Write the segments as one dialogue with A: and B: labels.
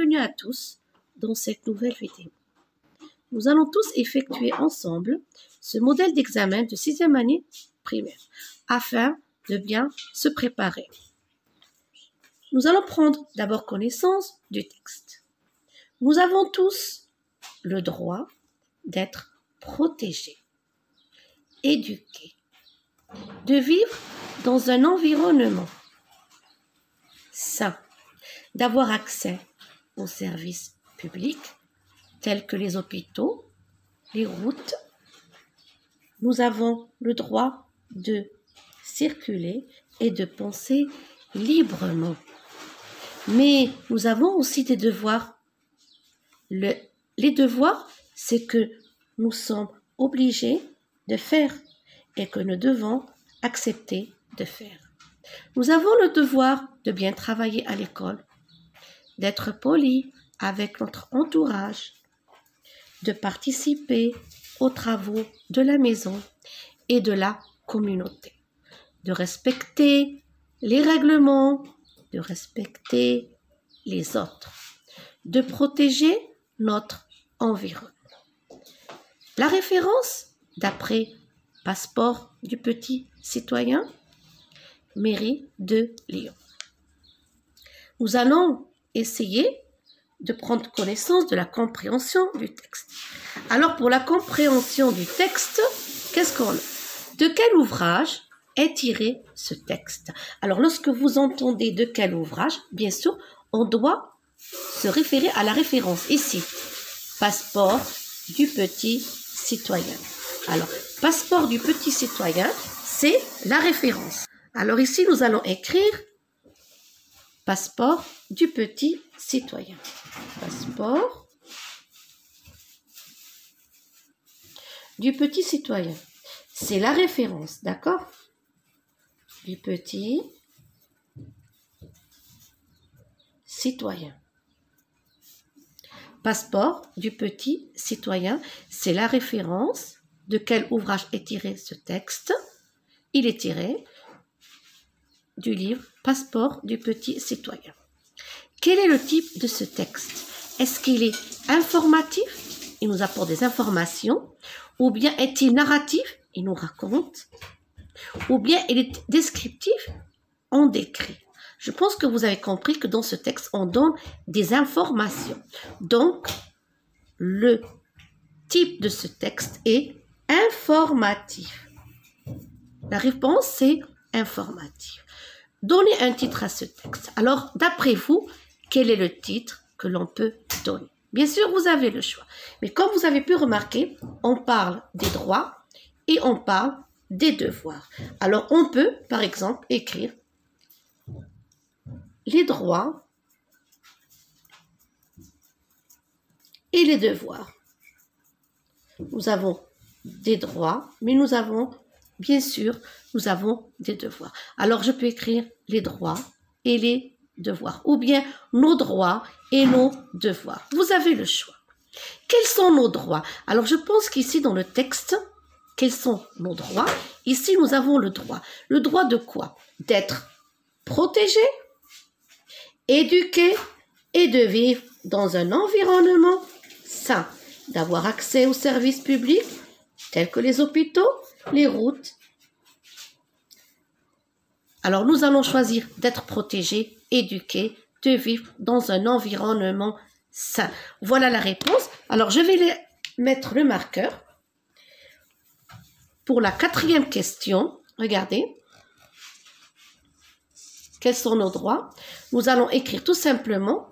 A: bienvenue à tous dans cette nouvelle vidéo. Nous allons tous effectuer ensemble ce modèle d'examen de 6e année primaire afin de bien se préparer. Nous allons prendre d'abord connaissance du texte. Nous avons tous le droit d'être protégés, éduqués, de vivre dans un environnement sain, d'avoir accès aux services publics tels que les hôpitaux, les routes. Nous avons le droit de circuler et de penser librement. Mais nous avons aussi des devoirs. Les devoirs, c'est que nous sommes obligés de faire et que nous devons accepter de faire. Nous avons le devoir de bien travailler à l'école, d'être polis avec notre entourage, de participer aux travaux de la maison et de la communauté, de respecter les règlements, de respecter les autres, de protéger notre environnement. La référence, d'après Passeport du petit citoyen, mairie de Lyon. Nous allons essayer de prendre connaissance de la compréhension du texte. Alors, pour la compréhension du texte, qu'est-ce qu'on a? De quel ouvrage est tiré ce texte? Alors, lorsque vous entendez de quel ouvrage, bien sûr, on doit se référer à la référence. Ici, Passeport du petit citoyen. Alors, Passeport du petit citoyen, c'est la référence. Alors ici, nous allons écrire Passeport du petit citoyen. Passeport du petit citoyen. C'est la référence, d'accord? Du petit citoyen. Passeport du petit citoyen, c'est la référence. De quel ouvrage est tiré ce texte? Il est tiré du livre Passeport du petit citoyen. Quel est le type de ce texte? Est-ce qu'il est informatif? Il nous apporte des informations. Ou bien est-il narratif? Il nous raconte. Ou bien il est descriptif? On décrit. Je pense que vous avez compris que dans ce texte, on donne des informations. Donc, le type de ce texte est informatif. La réponse, c'est informatif. Donnez un titre à ce texte. Alors, d'après vous, quel est le titre que l'on peut donner? Bien sûr, vous avez le choix. Mais comme vous avez pu remarquer, on parle des droits et on parle des devoirs. Alors, on peut, par exemple, écrire les droits et les devoirs. Nous avons des droits, mais nous avons, bien sûr, nous avons des devoirs. Alors, je peux écrire les droits et les devoirs, ou bien nos droits et nos devoirs. Vous avez le choix. Quels sont nos droits? Alors, je pense qu'ici, dans le texte, quels sont nos droits? Ici, nous avons le droit. Le droit de quoi? D'être protégé, éduqué et de vivre dans un environnement sain, d'avoir accès aux services publics tels que les hôpitaux, les routes. Alors, nous allons choisir d'être protégés, éduqués, de vivre dans un environnement sain. Voilà la réponse. Alors, je vais mettre le marqueur pour la 4e question. Regardez. Quels sont nos droits? Nous allons écrire tout simplement.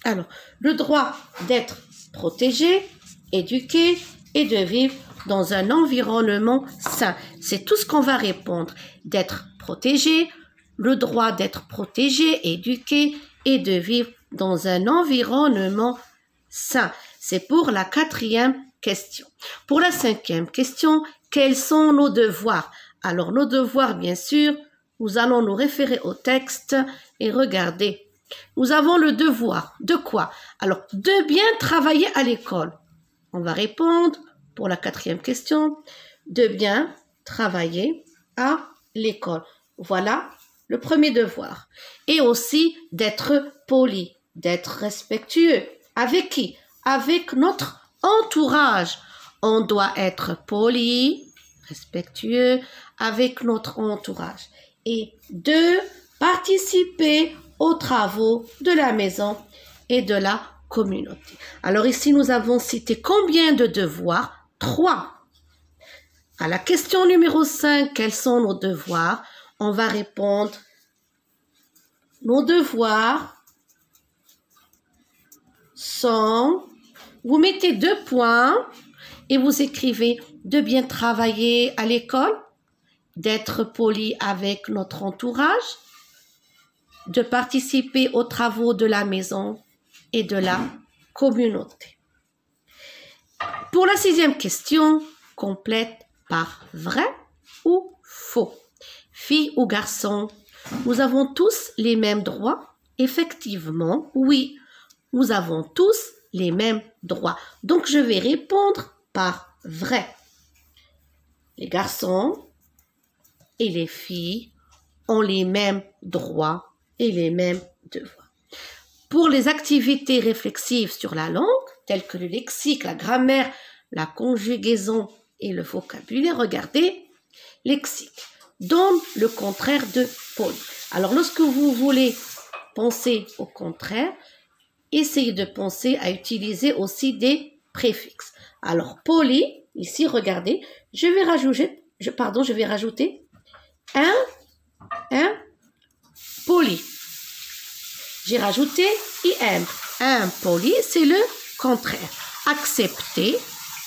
A: Alors, le droit d'être protégé, éduqué et de vivre dans un environnement sain. C'est tout ce qu'on va répondre. D'être protégé, le droit d'être protégé, éduqué et de vivre dans un environnement sain. C'est pour la 4e question. Pour la 5e question, quels sont nos devoirs? Alors, nos devoirs, bien sûr, nous allons nous référer au texte et regarder. Nous avons le devoir de quoi? Alors, de bien travailler à l'école. On va répondre pour la 4e question, de bien travailler à l'école. Voilà le premier devoir. Et aussi d'être poli, d'être respectueux. Avec qui? Avec notre entourage. On doit être poli, respectueux avec notre entourage. Et de participer aux travaux de la maison et de la communauté. Alors ici, nous avons cité combien de devoirs? 3. À la question numéro 5, quels sont nos devoirs? On va répondre, nos devoirs sont, vous mettez 2 points et vous écrivez de bien travailler à l'école, d'être poli avec notre entourage, de participer aux travaux de la maison et de la communauté. Pour la 6e question, complète par vrai ou faux. Filles ou garçons, nous avons tous les mêmes droits? Effectivement, oui, nous avons tous les mêmes droits. Donc, je vais répondre par vrai. Les garçons et les filles ont les mêmes droits et les mêmes devoirs. Pour les activités réflexives sur la langue, telles que le lexique, la grammaire, la conjugaison et le vocabulaire, regardez, lexique donne le contraire de poli. Alors, lorsque vous voulez penser au contraire, essayez de penser à utiliser aussi des préfixes. Alors, poli, ici, regardez, je vais rajouter un poli. J'ai rajouté IM. Impoli, c'est le contraire. Accepter,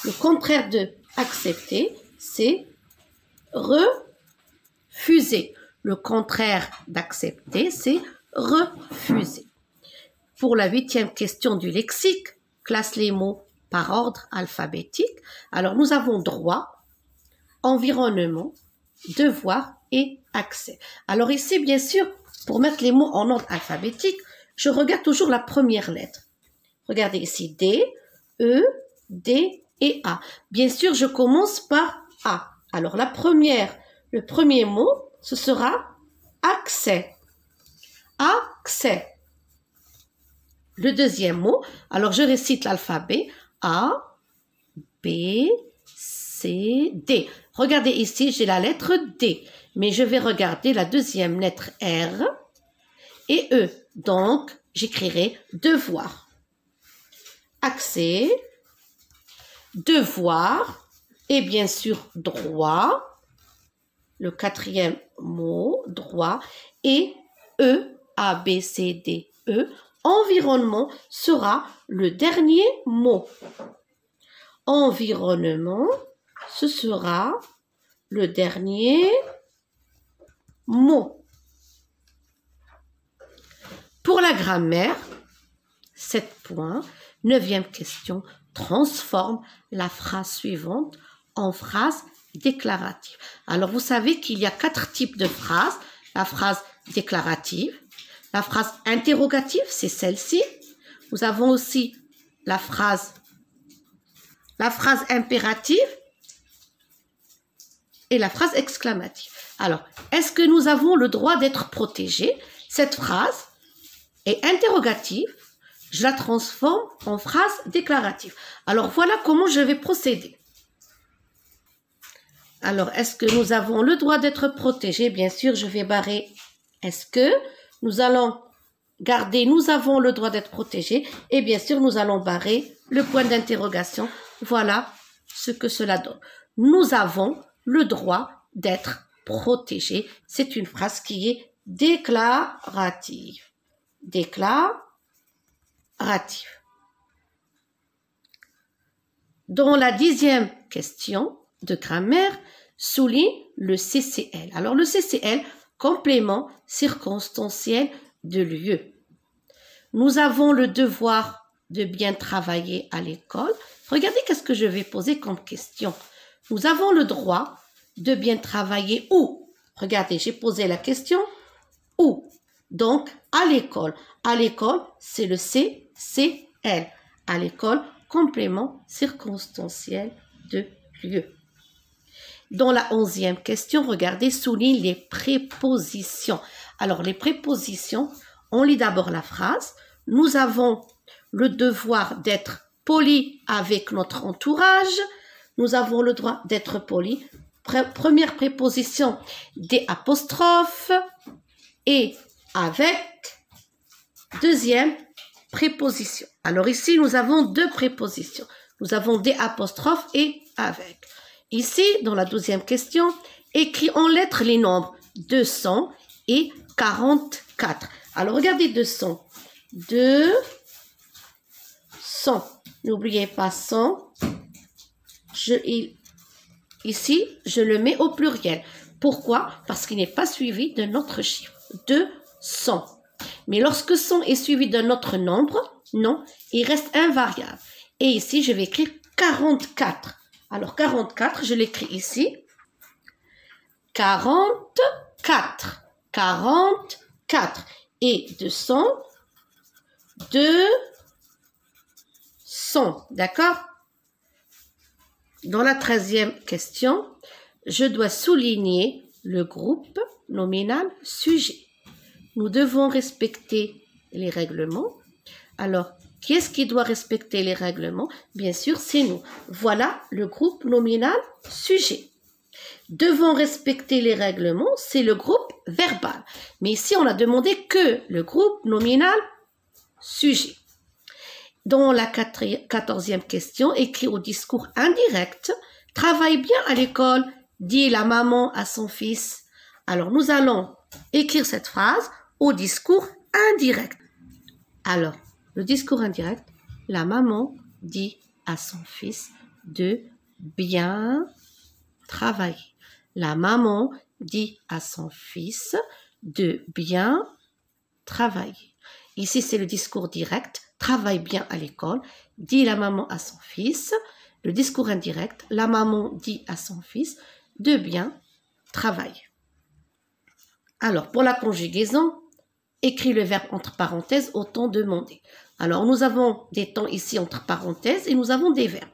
A: le contraire de accepter, c'est refuser. Le contraire d'accepter, c'est refuser. Pour la 8e question du lexique, classe les mots par ordre alphabétique. Alors, nous avons droit, environnement, devoir et accès. Alors ici, bien sûr, pour mettre les mots en ordre alphabétique, je regarde toujours la première lettre. Regardez ici, D, E, D et A. Bien sûr, je commence par A. Alors, le premier mot, ce sera accès. Accès. Le deuxième mot, alors je récite l'alphabet. A, B, C, D. Regardez ici, j'ai la lettre D. Mais je vais regarder la deuxième lettre R et E. Donc, j'écrirai devoir. Accès, devoir et bien sûr droit. Le 4e mot, droit. Et E, A, B, C, D, E. Environnement sera le dernier mot. Environnement, ce sera le dernier mot. Pour la grammaire, 7 points, 9e question, transforme la phrase suivante en phrase déclarative. Alors, vous savez qu'il y a 4 types de phrases. La phrase déclarative, la phrase interrogative, c'est celle-ci. Nous avons aussi la phrase impérative et la phrase exclamative. Alors, est-ce que nous avons le droit d'être protégés? Cette phrase est interrogative. Je la transforme en phrase déclarative. Alors, voilà comment je vais procéder. Alors, est-ce que nous avons le droit d'être protégés? Bien sûr, je vais barrer. Est-ce que nous allons garder, nous avons le droit d'être protégés? Et bien sûr, nous allons barrer le point d'interrogation. Voilà ce que cela donne. Nous avons le droit d'être protégés. C'est une phrase qui est déclarative. Déclarative. Dans la 10e question de grammaire, souligne le CCL. Alors, le CCL, complément circonstanciel de lieu. Nous avons le devoir de bien travailler à l'école. Regardez qu'est-ce que je vais poser comme question. Nous avons le droit de bien travailler où? Regardez, j'ai posé la question où? Donc, à l'école. À l'école, c'est le CCL. À l'école, complément circonstanciel de lieu. Dans la 11e question, regardez, souligne les prépositions. Alors, les prépositions, on lit d'abord la phrase. Nous avons le devoir d'être poli avec notre entourage. Nous avons le droit d'être poli. Première préposition, des apostrophes et avec. Deuxième préposition. Alors ici, nous avons deux prépositions. Nous avons des apostrophes et avec. Ici, dans la deuxième question, écrit en lettres les nombres 200 et 44. Alors, regardez 200. 200. N'oubliez pas 100. Ici, je le mets au pluriel. Pourquoi? Parce qu'il n'est pas suivi de notre chiffre. 200. Mais lorsque 100 est suivi d'un autre nombre, non, il reste invariable. Et ici, je vais écrire 44. Alors, 44, je l'écris ici. 44. 44. Et 200. 200. D'accord? Dans la 13e question, je dois souligner le groupe nominal sujet. Nous devons respecter les règlements. Alors, qui est-ce qui doit respecter les règlements? Bien sûr, c'est nous. Voilà le groupe nominal sujet. Devons respecter les règlements, c'est le groupe verbal. Mais ici, on a demandé que le groupe nominal sujet. Dans la 14e question, écrit au discours indirect, travaille bien à l'école, dit la maman à son fils. Alors, nous allons écrire cette phrase au discours indirect. Alors, le discours indirect, la maman dit à son fils de bien travailler. La maman dit à son fils de bien travailler. Ici, c'est le discours direct, travaille bien à l'école, dit la maman à son fils. Le discours indirect, la maman dit à son fils de bien travailler. Alors, pour la conjugaison, écrit le verbe entre parenthèses au temps demandé. Alors, nous avons des temps ici entre parenthèses et nous avons des verbes.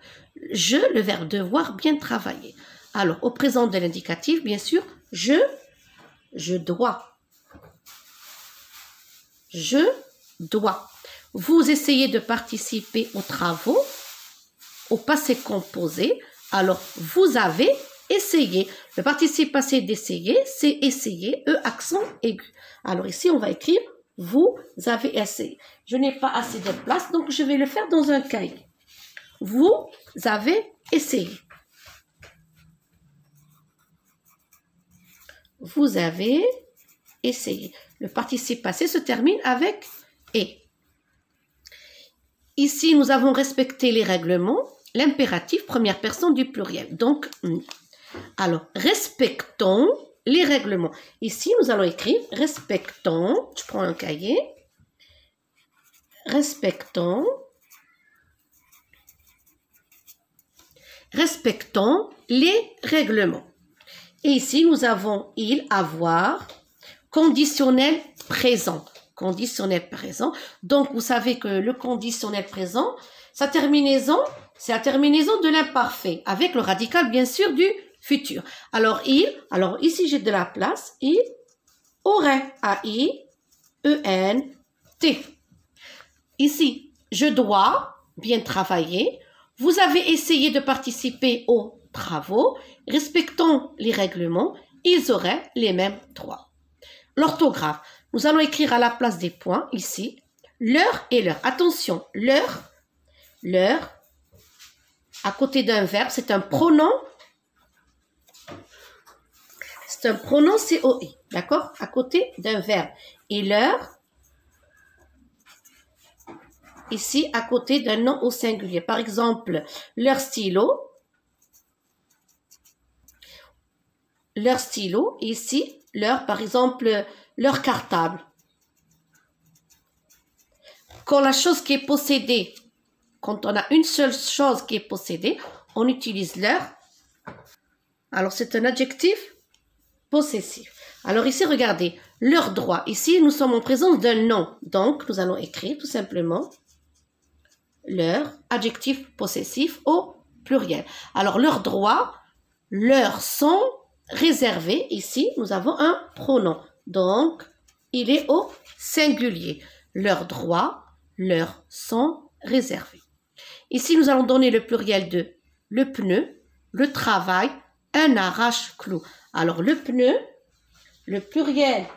A: Je, le verbe devoir, bien travailler. Alors, au présent de l'indicatif, bien sûr, je dois. Je dois. Vous essayez de participer aux travaux, au passé composé. Alors, vous avez essayé. Le participe passé d'essayer, c'est essayer, accent aigu. Alors ici, on va écrire vous avez essayé. Je n'ai pas assez de place, donc je vais le faire dans un cahier. Vous avez essayé. Vous avez essayé. Le participe passé se termine avec et. Ici, nous avons respecté les règlements. L'impératif, première personne du pluriel. Donc, alors, respectons les règlements. Ici, nous allons écrire respectons. Je prends un cahier. Respectons. Respectons les règlements. Et ici, nous avons il, avoir, conditionnel présent. Conditionnel présent. Donc, vous savez que le conditionnel présent, sa terminaison, c'est la terminaison de l'imparfait, avec le radical, bien sûr, du futur. Alors, ici, j'ai de la place. Il aurait. A-I-E-N-T. Ici, je dois bien travailler. Vous avez essayé de participer aux travaux. Respectons les règlements. Ils auraient les mêmes droits. L'orthographe. Nous allons écrire à la place des points, ici, l'heure et l'heure. Attention, l'heure, à côté d'un verbe, c'est un pronom. C'est un pronom COI, d'accord? À côté d'un verbe. Et l'heure, ici, à côté d'un nom au singulier. Par exemple, leur stylo. Leur stylo. Ici, leur, par exemple, leur cartable. Quand la chose qui est possédée, quand on a une seule chose qui est possédée, on utilise leur. Alors, c'est un adjectif possessif. Alors ici, regardez, leur droit. Ici, nous sommes en présence d'un nom. Donc, nous allons écrire tout simplement leur adjectif possessif au pluriel. Alors, leurs droits, leurs sont réservés. Ici, nous avons un pronom. Donc, il est au singulier. Leurs droits leur sont réservés. Ici, nous allons donner le pluriel de le pneu, le travail, un arrache-clou. Alors, le pneu, le pluriel,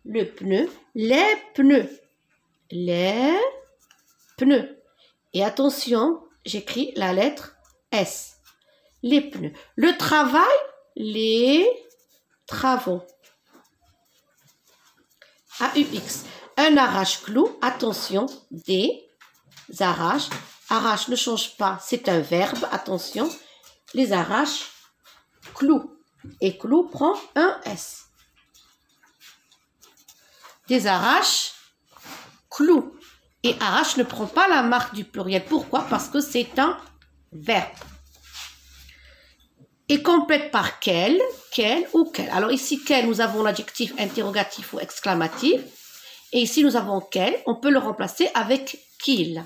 A: le pneu, les pneus. Les pneus. Et attention, j'écris la lettre S. Les pneus. Le travail, les travaux. AUX. Un arrache-clou, attention, des arraches. Arrache ne change pas, c'est un verbe, attention. Les arraches, clous. Et clou prend un S. Des arraches, clous. Et arrache ne prend pas la marque du pluriel. Pourquoi? Parce que c'est un verbe. Et complète par quel ou quel. Alors ici, quel, nous avons l'adjectif interrogatif ou exclamatif. Et ici, nous avons quel. On peut le remplacer avec qu'il.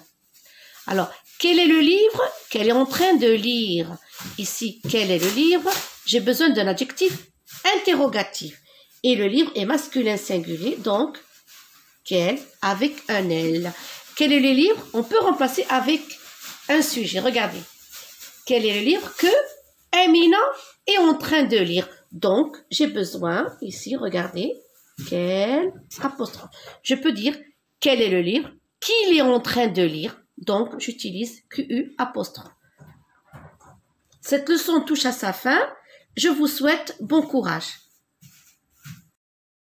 A: Alors, quel est le livre qu'elle est en train de lire? Ici, quel est le livre? J'ai besoin d'un adjectif interrogatif. Et le livre est masculin singulier, donc quel avec un L. Quel est le livre? On peut remplacer avec un sujet. Regardez. Quel est le livre que Amina est en train de lire? Donc, j'ai besoin, ici, regardez, quel apostrophe. Je peux dire quel est le livre qu'il est en train de lire. Donc, j'utilise QU apostrophe. Cette leçon touche à sa fin. Je vous souhaite bon courage.